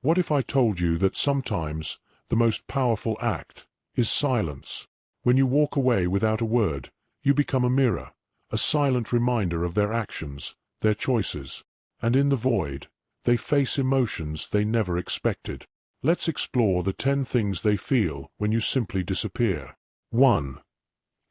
What if I told you that sometimes the most powerful act is silence? When you walk away without a word, you become a mirror, a silent reminder of their actions, their choices. And in the void, they face emotions they never expected. Let's explore the 10 things they feel when you simply disappear. 1.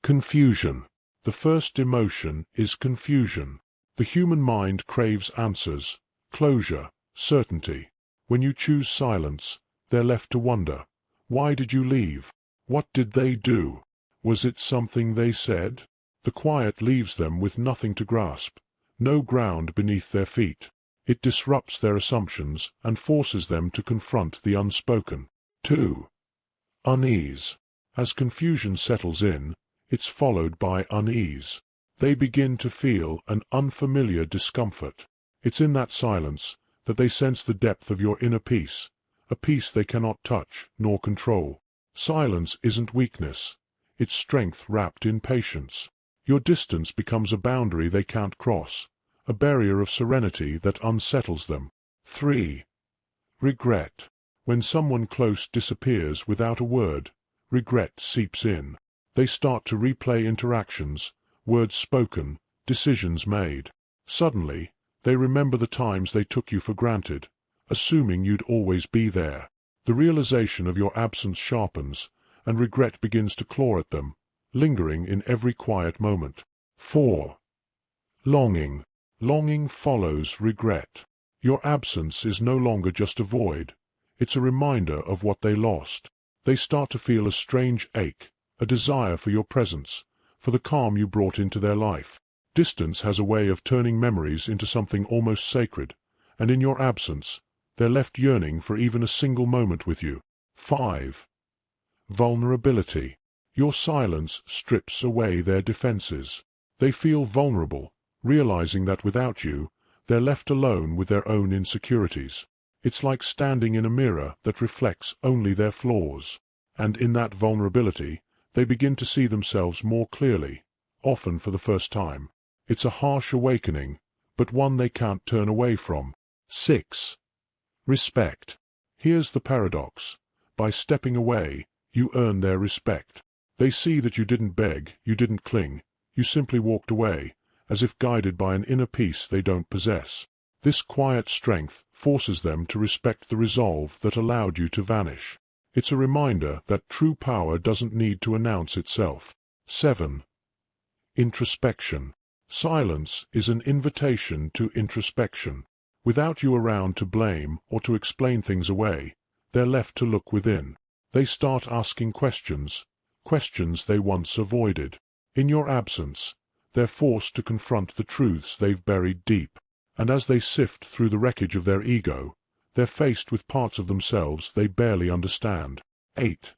Confusion. The first emotion is confusion. The human mind craves answers, closure, certainty. When you choose silence, they're left to wonder. Why did you leave? What did they do? Was it something they said? The quiet leaves them with nothing to grasp, no ground beneath their feet. It disrupts their assumptions and forces them to confront the unspoken. 2. Unease. As confusion settles in, it's followed by unease. They begin to feel an unfamiliar discomfort. It's in that silence that they sense the depth of your inner peace, a peace they cannot touch nor control. Silence isn't weakness, it's strength wrapped in patience. Your distance becomes a boundary they can't cross, a barrier of serenity that unsettles them. 3. Regret. When someone close disappears without a word, regret seeps in. They start to replay interactions, words spoken, decisions made. Suddenly, they remember the times they took you for granted, assuming you'd always be there. The realization of your absence sharpens, and regret begins to claw at them, lingering in every quiet moment. 4. Longing. Longing follows regret. Your absence is no longer just a void, it's a reminder of what they lost. They start to feel a strange ache, a desire for your presence, for the calm you brought into their life. Distance has a way of turning memories into something almost sacred, and in your absence, they're left yearning for even a single moment with you. 5. Vulnerability. Your silence strips away their defenses. They feel vulnerable, realizing that without you, they're left alone with their own insecurities. It's like standing in a mirror that reflects only their flaws. And in that vulnerability, they begin to see themselves more clearly, often for the first time. It's a harsh awakening, but one they can't turn away from. 6. Respect. Here's the paradox. By stepping away, you earn their respect. They see that you didn't beg, you didn't cling, you simply walked away, as if guided by an inner peace they don't possess. This quiet strength forces them to respect the resolve that allowed you to vanish. It's a reminder that true power doesn't need to announce itself. 7. Introspection. Silence is an invitation to introspection. Without you around to blame or to explain things away, they're left to look within. They start asking questions, questions they once avoided. In your absence, they're forced to confront the truths they've buried deep. And as they sift through the wreckage of their ego, they're faced with parts of themselves they barely understand. 8.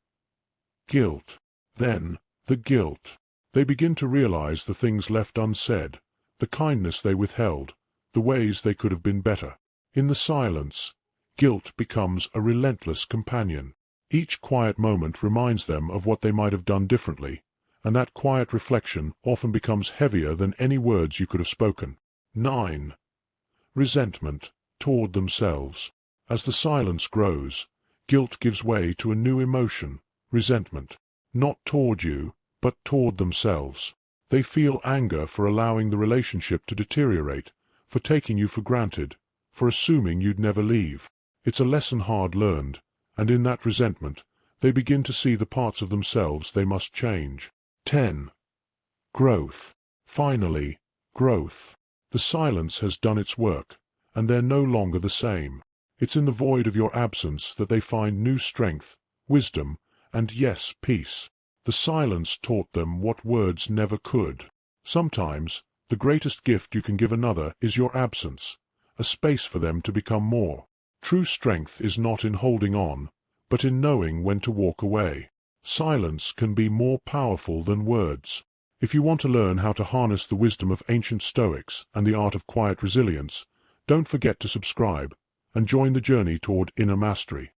Guilt. Then, the guilt. They begin to realize the things left unsaid, the kindness they withheld, the ways they could have been better. In the silence, guilt becomes a relentless companion. Each quiet moment reminds them of what they might have done differently, and that quiet reflection often becomes heavier than any words you could have spoken. 9. Resentment toward themselves. As the silence grows, guilt gives way to a new emotion, resentment. Not toward you, but toward themselves. They feel anger for allowing the relationship to deteriorate, for taking you for granted, for assuming you'd never leave. It's a lesson hard learned, and in that resentment, they begin to see the parts of themselves they must change. 10. Growth. Finally, growth. The silence has done its work, and they're no longer the same. It's in the void of your absence that they find new strength, wisdom, and yes, peace. The silence taught them what words never could. Sometimes, the greatest gift you can give another is your absence, a space for them to become more. True strength is not in holding on, but in knowing when to walk away. Silence can be more powerful than words. If you want to learn how to harness the wisdom of ancient Stoics and the art of quiet resilience, don't forget to subscribe and join the journey toward inner mastery.